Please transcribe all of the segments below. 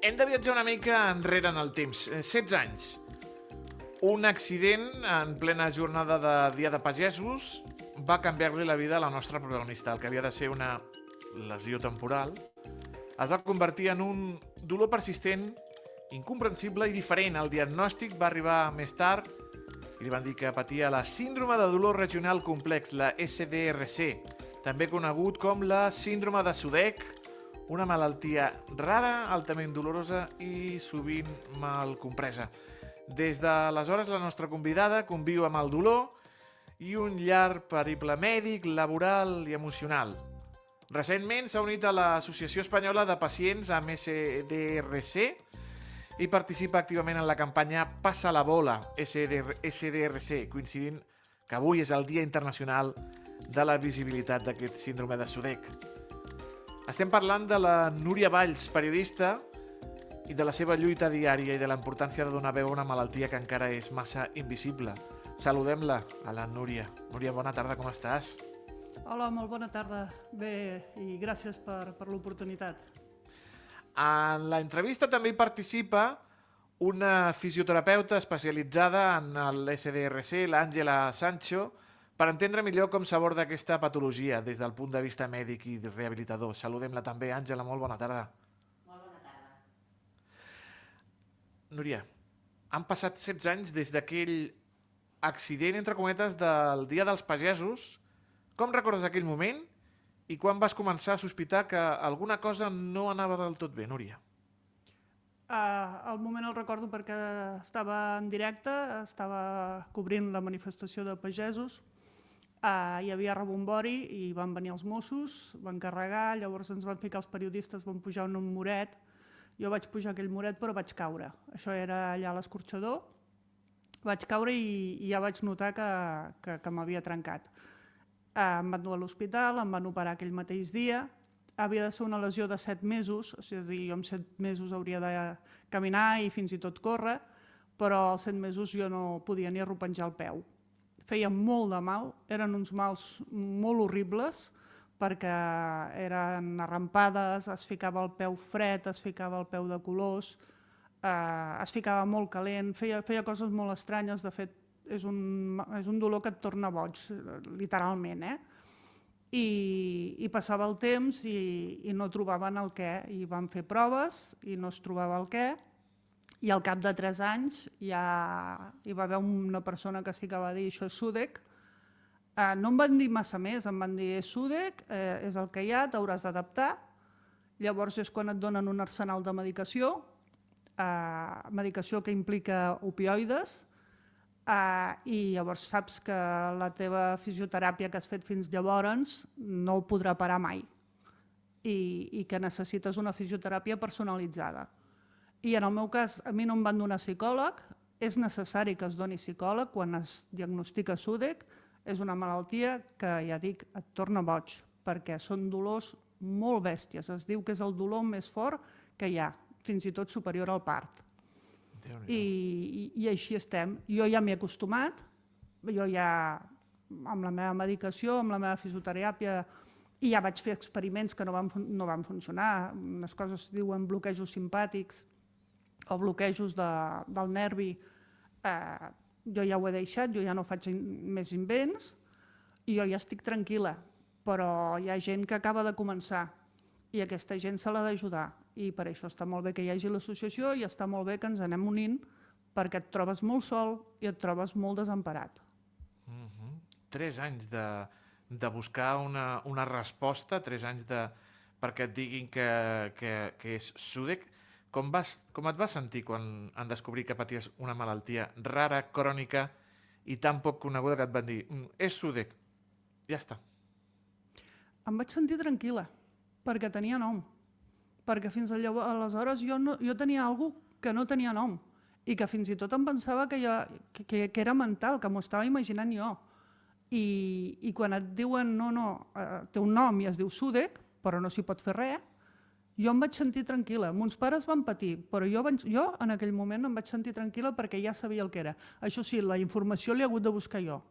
Hem de viatjar una mica enrere en el temps. 16 anys. Un accident en plena jornada de Dia de Pagesos va canviar-li la vida a la nostra protagonista. El que havia de ser una lesió temporal es va convertir en un dolor persistent, incomprensible i diferent. El diagnòstic va arribar més tard i li van dir que patia la síndrome de dolor regional complex, la SDRC, també conegut com la síndrome de Sudeck, una malaltia rara, altament dolorosa i sovint mal compresa. Des d'aleshores, la nostra convidada conviu amb el dolor i un llarg periple mèdic, laboral i emocional. Recentment s'ha unit a l'Associació Espanyola de Pacients amb SDRC i participa activament en la campanya Passa la bola SDRC, coincidint que avui és el Dia Internacional de la Visibilitat d'aquest síndrome de Sudeck. Estem parlant de la Núria Valls, periodista, i de la seva lluita diària i de la importància de donar veu a una malaltia que encara és massa invisible. Saludem-la, a la Núria. Núria, bona tarda, com estàs? Hola, molt bona tarda. Bé, i gràcies per l'oportunitat. En l'entrevista també hi participa una fisioterapeuta especialitzada en l'SDRC, l'Àngela Sancho, per entendre millor com s'aborda aquesta patologia des del punt de vista mèdic i rehabilitador. Saludem-la també. Àngela, molt bona tarda. Molt bona tarda. Núria, han passat 16 anys des d'aquell accident, entre cometes, del Dia dels Pagesos. Com recordes aquell moment i quan vas començar a sospitar que alguna cosa no anava del tot bé, Núria? El moment el recordo perquè estava en directe, estava cobrint la manifestació de pagesos, hi havia rebombori i van venir els Mossos, van carregar, llavors ens van ficar els periodistes, van pujar en un muret, jo vaig pujar aquell muret però vaig caure, això era allà a l'escorxador, vaig caure i ja vaig notar que m'havia trencat. Em van dur a l'hospital, em van operar aquell mateix dia, havia de ser una lesió de 7 mesos, és a dir, jo amb 7 mesos hauria de caminar i fins i tot córrer, però als 7 mesos jo no podia ni arropenjar el peu. Feia molt de mal, eren uns mals molt horribles, perquè eren arrampades, es ficava el peu fred, es ficava el peu de colors, es ficava molt calent, feia coses molt estranyes, de fet és un dolor que et torna boig, literalment, I passava el temps i no trobaven el què, i van fer proves i no es trobava el què, i al cap de 3 anys ja hi va haver una persona que sí que va dir això és Sudeck. No em van dir massa més, em van dir és Sudeck, és el que hi ha, t'hauràs d'adaptar. Llavors és quan et donen un arsenal de medicació, medicació que implica opioides, i llavors saps que la teva fisioteràpia que has fet fins llavors no ho podrà parar mai i que necessites una fisioteràpia personalitzada. I en el meu cas, a mi no em van donar psicòleg, és necessari que es doni psicòleg quan es diagnostica Sudeck, és una malaltia que, ja dic, et torna boig, perquè són dolors molt bèsties, es diu que és el dolor més fort que hi ha, fins i tot superior al part. I així estem. Jo ja m'he acostumat, jo ja amb la meva medicació, amb la meva fisioteràpia, i ja vaig fer experiments que no van funcionar, unes coses es diuen bloquejos simpàtics o bloquejos del nervi, jo ja ho he deixat, jo ja no faig més invents i jo ja estic tranquil·la, però hi ha gent que acaba de començar i aquesta gent se l'ha d'ajudar. I per això està molt bé que hi hagi l'associació i està molt bé que ens anem unint perquè et trobes molt sol i et trobes molt desemparat. 3 anys de buscar una resposta, 3 anys perquè et diguin que és Sudeck. Com et vas sentir quan en descobrir que paties una malaltia rara, crònica i tan poc coneguda que et van dir és Sudeck, ja està? Em vaig sentir tranquil·la perquè tenia nom. Perquè fins aleshores jo tenia alguna cosa que no tenia nom i que fins i tot em pensava que era mental, que m'ho estava imaginant jo. I quan et diuen no, té un nom i es diu Sudeck, però no s'hi pot fer res, jo em vaig sentir tranquil·la. Mons pares van patir, però jo en aquell moment em vaig sentir tranquil·la perquè ja sabia el que era. Això sí, la informació l'he hagut de buscar jo.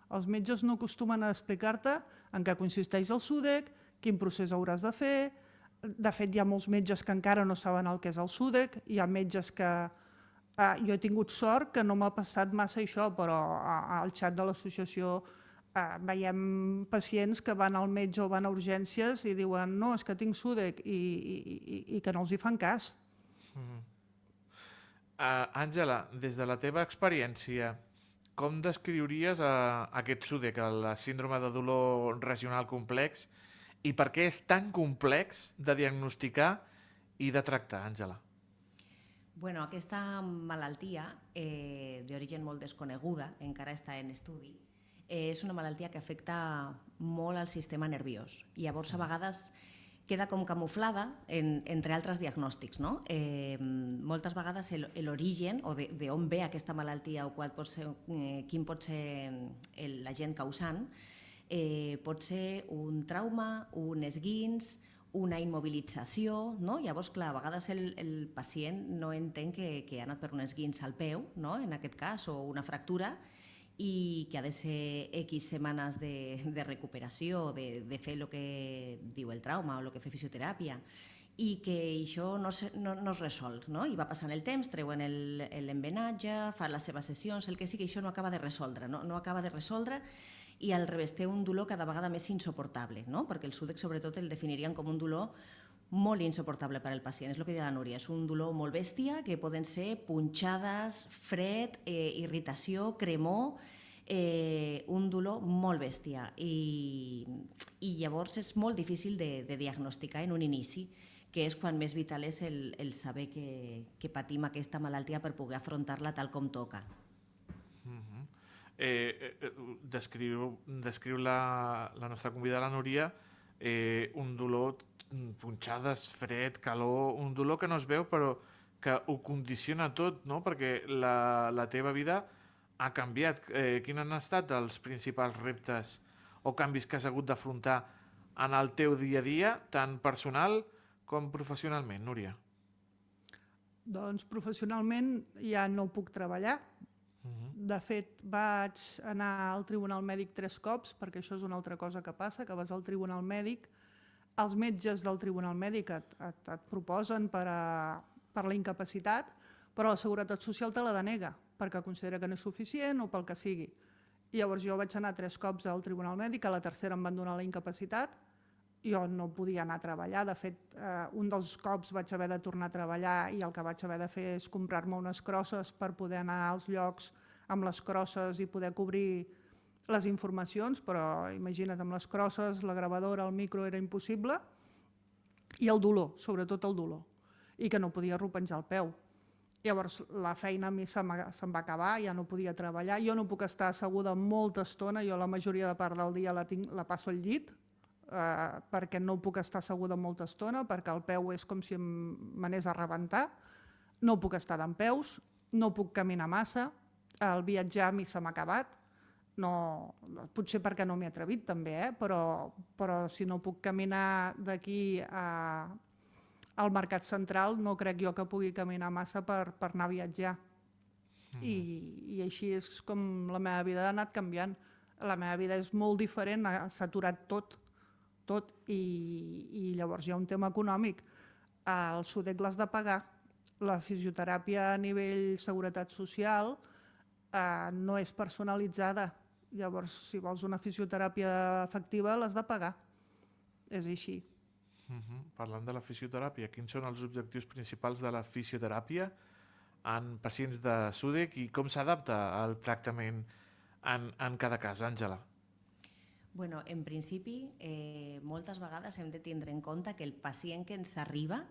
Els metges no acostumen a explicar-te en què consisteix el Sudeck, quin procés hauràs de fer, De fet, hi ha molts metges que encara no saben el que és el SUDEC, hi ha metges que... jo he tingut sort que no m'ha passat massa això, però al xat de l'associació veiem pacients que van al metge o van a urgències i diuen no, és que tinc SUDEC i que no els hi fan cas. Àngela, des de la teva experiència, com descriuries aquest SUDEC, la síndrome de dolor regional complex, i per què és tan complex de diagnosticar i de tractar, Àngela? Bueno, aquesta malaltia, d'origen molt desconeguda, encara està en estudi, és una malaltia que afecta molt al sistema nerviós. I llavors, a vegades, queda com camuflada entre altres diagnòstics. No? Moltes vegades l'origen o d'on ve aquesta malaltia o quin pot ser l'agent causant pot ser un trauma, un esguins, una immobilització, no? Llavors, clar, a vegades el pacient no entén que ha anat per un esguins al peu, no? En aquest cas, o una fractura, i que ha de ser X setmanes de recuperació, de fer el que diu el trauma o el que fa fisioteràpia, i que això no es resol, no? I va passant el temps, treuen l'embenatge, fan les seves sessions, el que sigui, això no acaba de resoldre, no acaba de resoldre, i al revés té un dolor cada vegada més insuportable, no? Perquè el SUDEC sobretot el definirien com un dolor molt insuportable per al pacient, és el que deia la Núria, és un dolor molt bèstia, que poden ser punxades, fred, irritació, cremor, un dolor molt bèstia, i llavors és molt difícil de diagnosticar en un inici, que és quan més vital és el saber que patim aquesta malaltia per poder afrontar-la tal com toca. Descriu la nostra convidada, la Núria, un dolor, punxades, fred, calor, un dolor que no es veu però que ho condiciona tot, no? Perquè la teva vida ha canviat. Quins han estat els principals reptes o canvis que has hagut d'afrontar en el teu dia a dia, tant personal com professionalment, Núria? Doncs professionalment ja no puc treballar. De fet, vaig anar al Tribunal Mèdic 3 cops, perquè això és una altra cosa que passa, que vas al Tribunal Mèdic, els metges del Tribunal Mèdic et proposen per la incapacitat, però la Seguretat Social te la denega, perquè considera que no és suficient o pel que sigui. I llavors jo vaig anar 3 cops al Tribunal Mèdic, a la tercera em van donar la incapacitat, jo no podia anar a treballar, de fet, un dels cops vaig haver de tornar a treballar i el que vaig haver de fer és comprar-me unes crosses per poder anar als llocs amb les crosses i poder cobrir les informacions, però imagina't, amb les crosses, la gravadora, el micro era impossible, i el dolor, sobretot el dolor, i que no podia arropenjar el peu. Llavors la feina a mi se'm va acabar, ja no podia treballar, jo no puc estar asseguda molta estona, jo la majoria de part del dia la passo al llit, perquè no puc estar asseguda molta estona, perquè el peu és com si m'anés a rebentar, no puc estar dempeus, no puc caminar massa, el viatjar a mi se m'ha acabat, potser perquè no m'he atrevit també, però si no puc caminar d'aquí al Mercat Central no crec jo que pugui caminar massa per anar a viatjar. I així és com la meva vida ha anat canviant. La meva vida és molt diferent, s'ha aturat tot, i llavors hi ha un tema econòmic. El SUDEC l'has de pagar, la fisioteràpia a nivell seguretat social no és personalitzada. Llavors, si vols una fisioteràpia efectiva, l'has de pagar. És així. Parlant de la fisioteràpia, quins són els objectius principals de la fisioteràpia en pacients de SUDEC i com s'adapta el tractament en cada cas, Àngela? Bueno, en principi, moltes vegades hem de tindre en compte que el pacient que ens arriba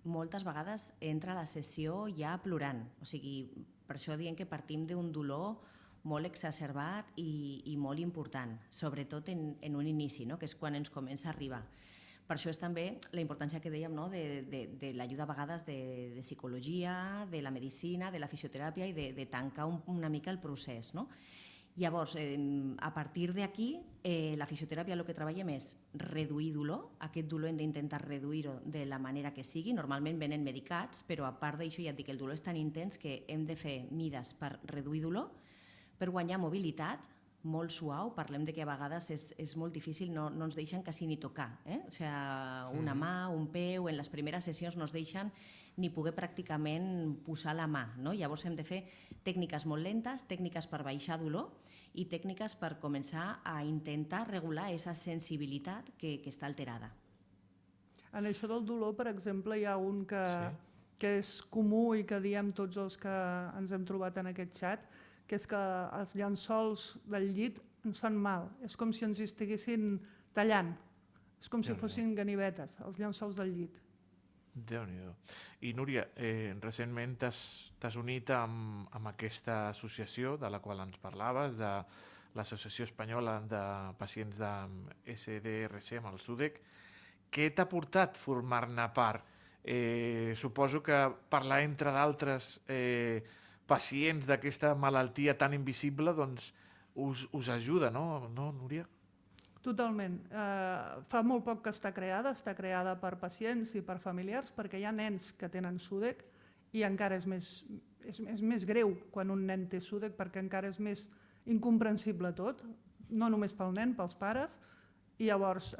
moltes vegades entra a la sessió ja plorant. O sigui, per això diem que partim d'un dolor molt exacerbat i molt important, sobretot en un inici, no? Que és quan ens comença a arribar. Per això és també la importància que dèiem, no? de l'ajuda a vegades de psicologia, de la medicina, de la fisioteràpia i de tancar una mica el procés, no? Llavors, a partir d'aquí, la fisioteràpia el que treballem és reduir dolor. Aquest dolor hem d'intentar reduir-ho de la manera que sigui. Normalment venen medicats, però a part d'això ja et dic que el dolor és tan intens que hem de fer mides per reduir dolor, per guanyar mobilitat, molt suau. Parlem de que a vegades és molt difícil, no ens deixen quasi ni tocar. O sigui, una mà, un peu, en les primeres sessions no ens deixen ni poder pràcticament posar la mà. Llavors hem de fer tècniques molt lentes, tècniques per baixar dolor i tècniques per començar a intentar regular aquesta sensibilitat que està alterada. En això del dolor, per exemple, hi ha un que és comú i que diem tots els que ens hem trobat en aquest xat, que és que els llençols del llit ens fan mal. És com si ens estiguessin tallant. És com si fossin ganivetes, els llençols del llit. Déu-n'hi-do. I Núria, recentment t'has unit amb aquesta associació de la qual ens parlaves, de l'Associació Espanyola de Pacients de SDRC amb el SUDEC. Què t'ha portat formar-ne part? Suposo que parlar entre d'altres pacients d'aquesta malaltia tan invisible doncs us ajuda, no, Núria? Totalment. Fa molt poc que està creada per pacients i per familiars, perquè hi ha nens que tenen SUDEC i encara és més greu quan un nen té SUDEC, perquè encara és més incomprensible tot, no només pel nen, pels pares, i llavors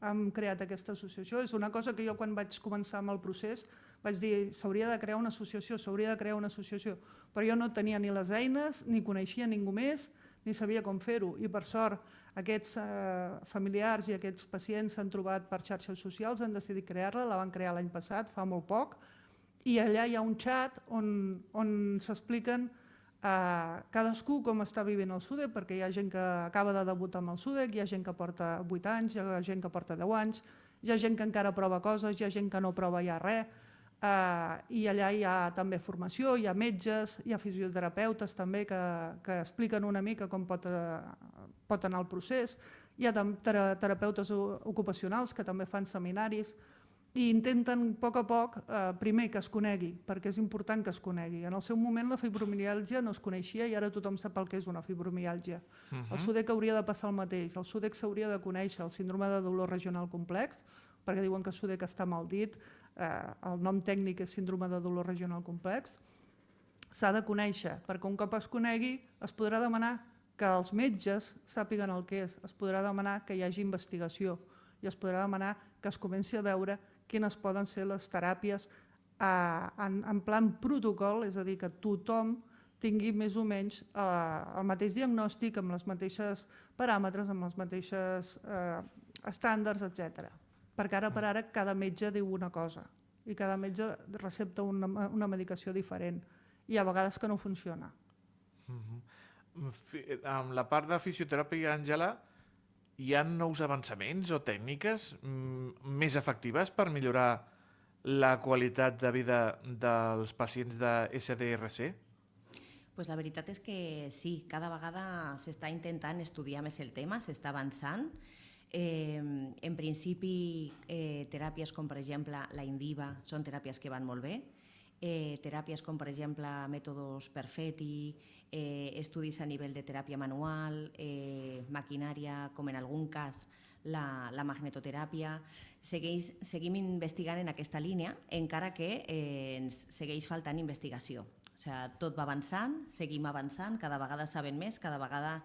hem creat aquesta associació. És una cosa que jo quan vaig començar amb el procés vaig dir s'hauria de crear una associació, però jo no tenia ni les eines, ni coneixia ningú més, ni sabia com fer-ho. I per sort aquests familiars i aquests pacients s'han trobat per xarxes socials, han decidit crear-la, la van crear l'any passat, fa molt poc, i allà hi ha un xat on s'expliquen cadascú com està vivint el SUDEC, perquè hi ha gent que acaba de debutar amb el SUDEC, hi ha gent que porta 8 anys, hi ha gent que porta 10 anys, hi ha gent que encara prova coses, hi ha gent que no prova ja res, i allà hi ha també formació, hi ha metges, hi ha fisioterapeutes també que expliquen una mica com pot anar el procés, hi ha terapeutes ocupacionals que també fan seminaris i intenten a poc, primer que es conegui, perquè és important que es conegui. En el seu moment la fibromiàlgia no es coneixia i ara tothom sap el que és una fibromiàlgia. El SUDEC hauria de passar el mateix, el SUDEC s'hauria de conèixer, el síndrome de dolor regional complex, perquè diuen que el SUDEC està mal dit, el nom tècnic és síndrome de dolor regional complex, s'ha de conèixer, perquè un cop es conegui es podrà demanar que els metges sàpiguen el que és, es podrà demanar que hi hagi investigació i es podrà demanar que es comenci a veure quines poden ser les teràpies en plan protocol, és a dir, que tothom tingui més o menys el mateix diagnòstic, amb els mateixos paràmetres, amb els mateixos estàndards, etc. Perquè ara per ara cada metge diu una cosa i cada metge recepta una medicació diferent i a vegades que no funciona. Amb la part de fisioteràpia, Àngela, hi ha nous avançaments o tècniques més efectives per millorar la qualitat de vida dels pacients de SDRC? Pues la veritat és que sí, cada vegada s'està intentant estudiar més el tema, s'està avançant. En principi, teràpies com per exemple la Indiva són teràpies que van molt bé, teràpies com per exemple mètodes Perfetti, estudis a nivell de teràpia manual, maquinària, com en algun cas la magnetoteràpia. Seguim investigant en aquesta línia, encara que ens segueix faltant investigació. O sigui, tot va avançant, seguim avançant, cada vegada sabem més, cada vegada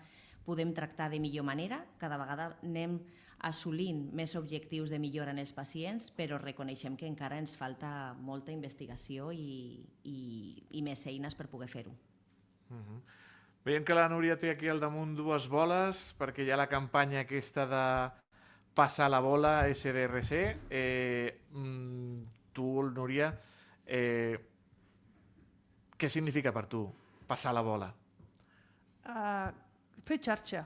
podem tractar de millor manera, cada vegada anem assolint més objectius de millora en els pacients, però reconeixem que encara ens falta molta investigació i més eines per poder fer-ho. Veiem que la Núria té aquí al damunt dues boles, perquè hi ha la campanya aquesta de passar la bola SDRC. Tu, Núria, què significa per tu passar la bola? Fer xarxa.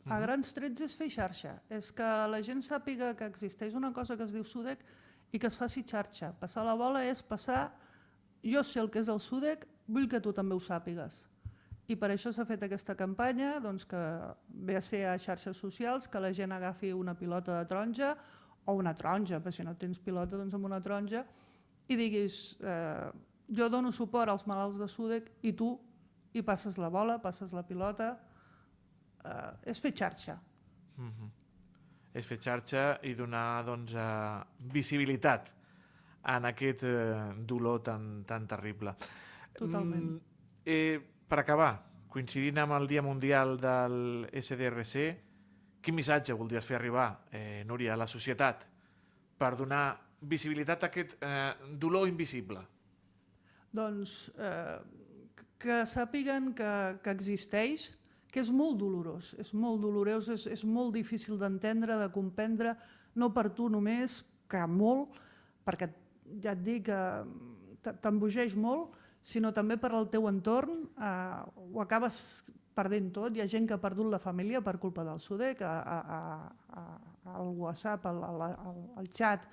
A grans trets és fer xarxa. És que la gent sàpiga que existeix una cosa que es diu SUDEC i que es faci xarxa. Passar la bola és passar, jo sé el que és el SUDEC, vull que tu també ho sàpigues. I per això s'ha fet aquesta campanya, que ve a ser a xarxes socials, que la gent agafi una pilota de taronja, o una taronja, perquè si no tens pilota, doncs amb una taronja, i diguis, jo dono suport als malalts de SUDEC i tu hi passes la bola, passes la pilota. És fer xarxa. És fer xarxa i donar visibilitat en aquest dolor tan terrible. Totalment. Per acabar, coincidint amb el Dia Mundial del SDRC, quin missatge voldries fer arribar, Núria, a la societat per donar visibilitat a aquest dolor invisible? Doncs que sàpiguen que existeix, que és molt dolorós, és molt difícil d'entendre, de comprendre, no per tu només, que molt, perquè ja et dic que t'embogeix molt, sinó també per al teu entorn, ho acabes perdent tot. Hi ha gent que ha perdut la família per culpa del SUDEC, al WhatsApp, al xat,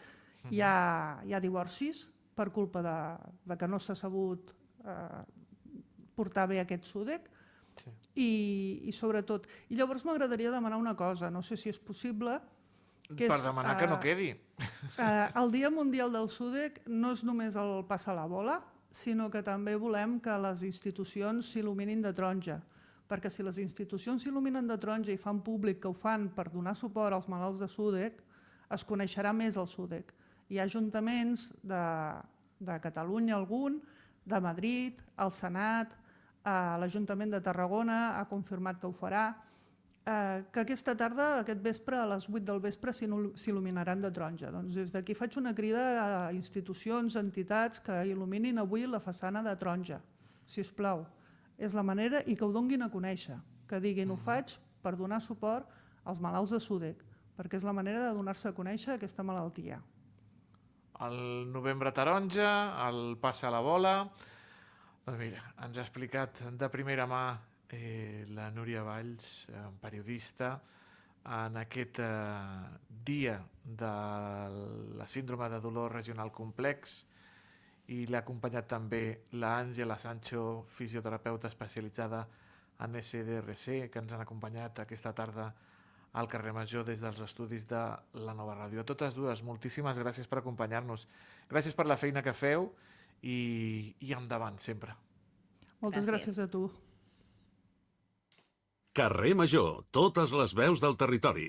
hi ha divorcis per culpa de que no s'ha sabut portar bé aquest SUDEC, i sobretot. I llavors m'agradaria demanar una cosa, no sé si és possible, per demanar que no quedi. El Dia Mundial del SUDEC no és només el passar la bola, sinó que també volem que les institucions s'il·luminin de taronja, perquè si les institucions s'il·luminen de taronja i fan públic que ho fan per donar suport als malalts de SUDEC, es coneixerà més el SUDEC. Hi ha ajuntaments de Catalunya, algun, de Madrid, el Senat, l'Ajuntament de Tarragona ha confirmat que ho farà, que aquesta tarda, aquest vespre, a les 8 del vespre, s'il·luminaran de taronja. Doncs des d'aquí faig una crida a institucions, entitats que il·luminin avui la façana de taronja, si us plau. És la manera, i que ho donguin a conèixer, que diguin ho faig per donar suport als malalts de SUDEC, perquè és la manera de donar-se a conèixer aquesta malaltia. El novembre taronja, el passa a la bola. Doncs mira, ens ha explicat de primera mà la Núria Valls, periodista, en aquest dia de la síndrome de dolor regional complex, i l'ha acompanyat també l'Àngela Sancho, fisioterapeuta especialitzada en SDRC, que ens han acompanyat aquesta tarda al carrer Major des dels estudis de la Nova Ràdio. A totes dues, moltíssimes gràcies per acompanyar-nos. Gràcies per la feina que feu i endavant, sempre. Moltes gràcies a tu. Carrer Major, totes les veus del territori.